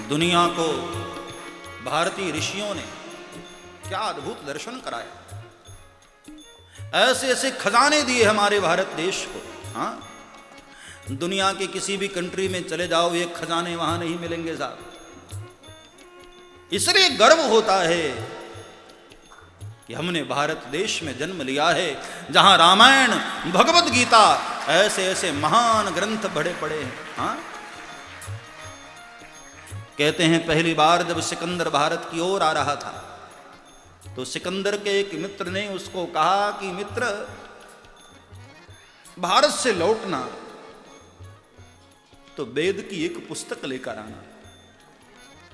दुनिया को भारतीय ऋषियों ने क्या अद्भुत दर्शन कराया। ऐसे ऐसे खजाने दिए हमारे भारत देश को। हाँ, दुनिया के किसी भी कंट्री में चले जाओ ये खजाने वहां नहीं मिलेंगे साहब। इसलिए गर्व होता है कि हमने भारत देश में जन्म लिया है जहां रामायण भगवत गीता ऐसे ऐसे महान ग्रंथ बड़े पड़े हैं। हाँ, कहते हैं पहली बार जब सिकंदर भारत की ओर आ रहा था तो सिकंदर के एक मित्र ने उसको कहा कि मित्र, भारत से लौटना तो वेद की एक पुस्तक लेकर आना,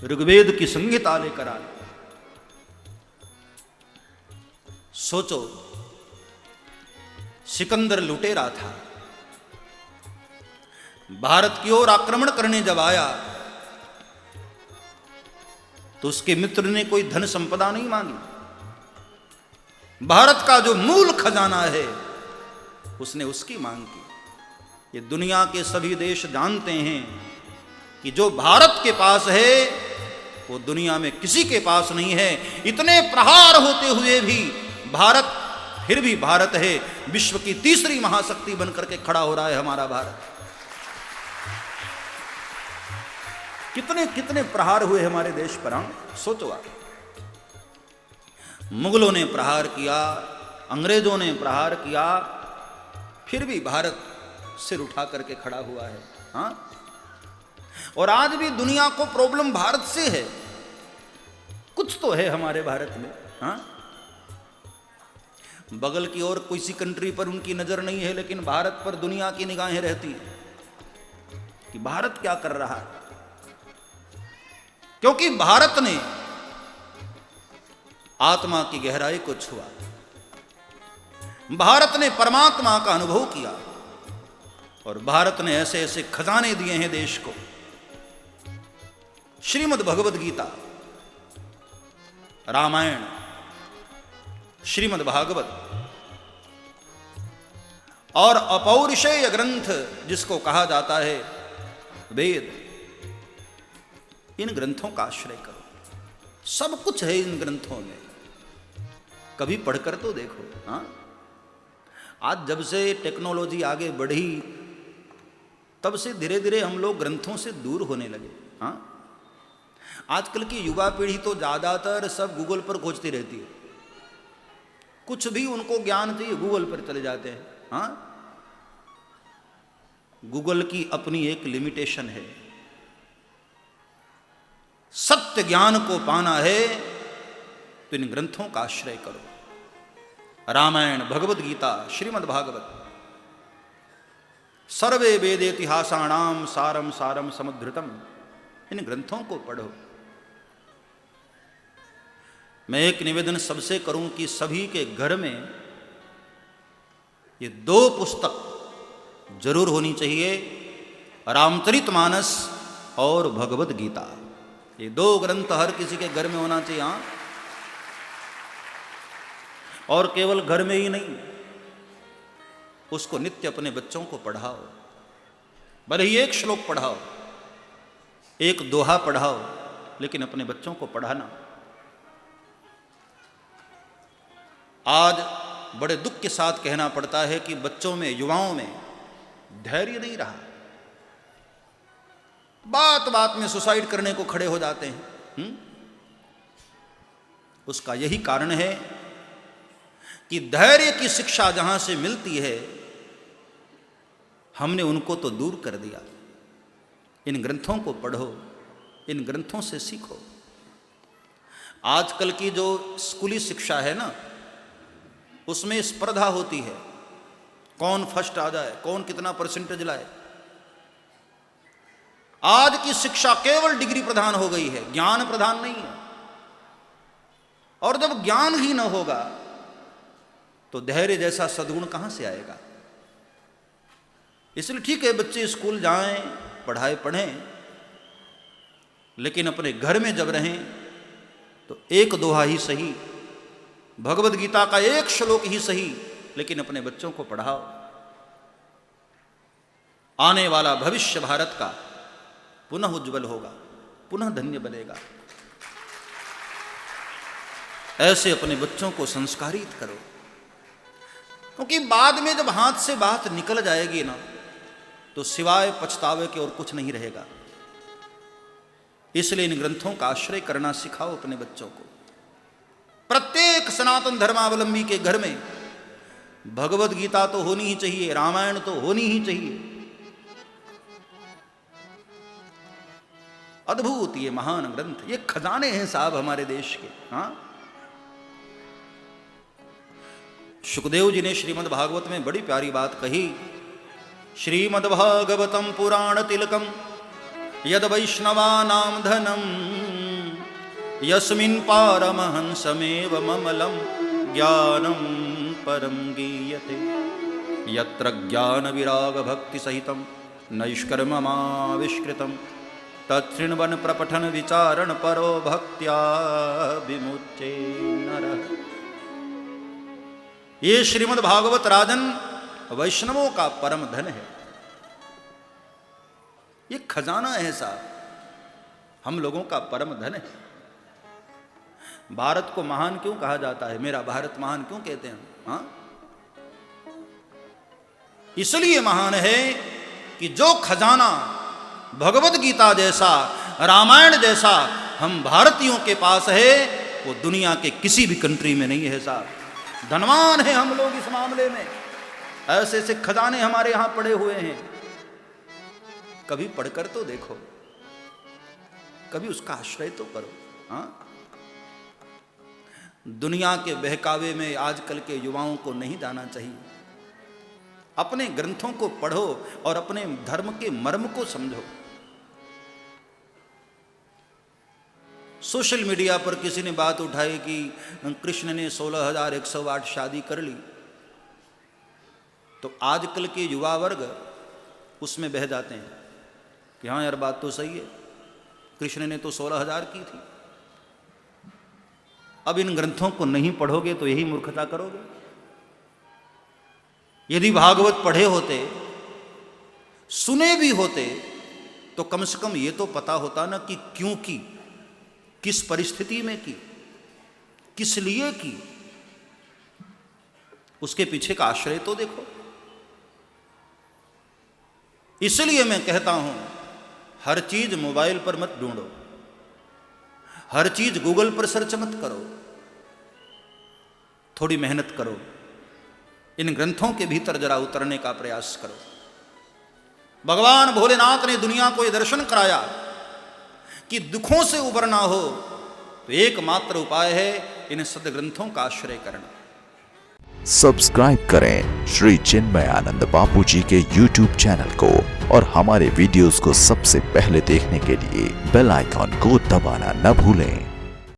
ऋग्वेद की संहिता लेकर आना। सोचो, सिकंदर लुटेरा था, भारत की ओर आक्रमण करने जब आया तो उसके मित्र ने कोई धन संपदा नहीं मांगी। भारत का जो मूल खजाना है उसने उसकी मांग की। ये दुनिया के सभी देश जानते हैं कि जो भारत के पास है वो दुनिया में किसी के पास नहीं है। इतने प्रहार होते हुए भी भारत फिर भी भारत है। विश्व की तीसरी महाशक्ति बनकर के खड़ा हो रहा है हमारा भारत। कितने कितने प्रहार हुए हमारे देश पर। हम सोचो, आप मुगलों ने प्रहार किया, अंग्रेजों ने प्रहार किया, फिर भी भारत सिर उठा करके खड़ा हुआ है। हाँ, और आज भी दुनिया को प्रॉब्लम भारत से है। कुछ तो है हमारे भारत में। हाँ, बगल की ओर किसी कंट्री पर उनकी नजर नहीं है, लेकिन भारत पर दुनिया की निगाहें रहती हैं कि भारत क्या कर रहा है। क्योंकि भारत ने आत्मा की गहराई को छुआ, भारत ने परमात्मा का अनुभव किया और भारत ने ऐसे ऐसे खजाने दिए हैं देश को। श्रीमद् भगवद गीता, रामायण, श्रीमद् भागवत और अपौरुषेय ग्रंथ जिसको कहा जाता है वेद, इन ग्रंथों का आश्रय करो। सब कुछ है इन ग्रंथों में, कभी पढ़कर तो देखो। हाँ, आज जब से टेक्नोलॉजी आगे बढ़ी तब से धीरे धीरे हम लोग ग्रंथों से दूर होने लगे। हाँ, आजकल की युवा पीढ़ी तो ज्यादातर सब गूगल पर खोजती रहती है। कुछ भी उनको ज्ञान चाहिए गूगल पर चले जाते हैं। हाँ, गूगल की अपनी एक लिमिटेशन है। सत्य ज्ञान को पाना है तो इन ग्रंथों का आश्रय करो। रामायण, भगवद गीता, श्रीमद् भागवत, सर्वे वेद इतिहासाणाम सारम सारम समुद्धृतम, इन ग्रंथों को पढ़ो। मैं एक निवेदन सबसे करूं कि सभी के घर में ये दो पुस्तक जरूर होनी चाहिए, रामचरितमानस और भगवद गीता। ये दो ग्रंथ हर किसी के घर में होना चाहिए। हाँ, और केवल घर में ही नहीं, उसको नित्य अपने बच्चों को पढ़ाओ। भले ही एक श्लोक पढ़ाओ, एक दोहा पढ़ाओ, लेकिन अपने बच्चों को पढ़ाना। आज बड़े दुख के साथ कहना पड़ता है कि बच्चों में, युवाओं में धैर्य नहीं रहा। बात बात में सुसाइड करने को खड़े हो जाते हैं। उसका यही कारण है कि धैर्य की शिक्षा जहां से मिलती है हमने उनको तो दूर कर दिया। इन ग्रंथों को पढ़ो, इन ग्रंथों से सीखो। आजकल की जो स्कूली शिक्षा है ना, उसमें स्पर्धा होती है, कौन फर्स्ट आ जाए, कौन कितना परसेंटेज लाए। आज की शिक्षा केवल डिग्री प्रधान हो गई है, ज्ञान प्रधान नहीं है। और जब ज्ञान ही न होगा तो धैर्य जैसा सद्गुण कहां से आएगा। इसलिए ठीक है बच्चे स्कूल जाएं, पढ़ाई पढ़ें, लेकिन अपने घर में जब रहें तो एक दोहा ही सही, भगवद गीता का एक श्लोक ही सही, लेकिन अपने बच्चों को पढ़ाओ। आने वाला भविष्य भारत का पुनः उज्जवल होगा। पुनः धन्य बनेगा। ऐसे अपने बच्चों को संस्कारित करो, क्योंकि बाद में जब हाथ से बात निकल जाएगी ना, तो सिवाय पछतावे के और कुछ नहीं रहेगा। इसलिए इन ग्रंथों का आश्रय करना सिखाओ अपने बच्चों को। प्रत्येक सनातन धर्मावलंबी के घर में भगवत गीता तो होनी ही चाहिए, रामायण तो होनी ही चाहिए। अद्भुत ये महान ग्रंथ, ये खजाने हैं साहब हमारे देश के। हाँ, सुखदेव जी ने श्रीमद् भागवत में बड़ी प्यारी बात कही। श्रीमद् भागवतम पुराण तिलकम यद वैष्णवानां धनम यस्मिन् पारमहंसमेव ममलम ज्ञानम परम गीयते यत्र ज्ञान विराग भक्ति सहितम नैष्कर्ममाविष्कृतम तच्छृण्वन् प्रपठन विचारण परो भक्त्या विमुच्ये नरः। ये श्रीमद् भागवत राजन वैष्णवों का परम धन है, ये खजाना है साहब, हम लोगों का परम धन है। भारत को महान क्यों कहा जाता है, मेरा भारत महान क्यों कहते हैं? हाँ, इसलिए महान है कि जो खजाना भगवत गीता जैसा, रामायण जैसा हम भारतीयों के पास है, वो दुनिया के किसी भी कंट्री में नहीं है साहब। धनवान है हम लोग इस मामले में। ऐसे ऐसे खजाने हमारे यहां पड़े हुए हैं, कभी पढ़कर तो देखो, कभी उसका आश्रय तो करो। हाँ, दुनिया के बहकावे में आजकल के युवाओं को नहीं जाना चाहिए। अपने ग्रंथों को पढ़ो और अपने धर्म के मर्म को समझो। सोशल मीडिया पर किसी ने बात उठाई कि कृष्ण ने 16,108 शादी कर ली, तो आजकल के युवा वर्ग उसमें बह जाते हैं कि हाँ यार बात तो सही है, कृष्ण ने तो 16,000 की थी। अब इन ग्रंथों को नहीं पढ़ोगे तो यही मूर्खता करोगे। यदि भागवत पढ़े होते, सुने भी होते, तो कम से कम ये तो पता होता ना कि क्यों की, किस परिस्थिति में की, किस लिए की, उसके पीछे का आश्रय तो देखो। इसलिए मैं कहता हूं, हर चीज मोबाइल पर मत ढूंढो, हर चीज गूगल पर सर्च मत करो, थोड़ी मेहनत करो, इन ग्रंथों के भीतर जरा उतरने का प्रयास करो। भगवान भोलेनाथ ने दुनिया को यह दर्शन कराया कि दुखों से उबरना हो तो एकमात्र उपाय है इन सद्ग्रंथों का आश्रय करना। सब्सक्राइब करें श्री चिन्मयानंद बापू जी के YouTube चैनल को और हमारे वीडियोस को सबसे पहले देखने के लिए बेल आइकॉन को दबाना न भूलें।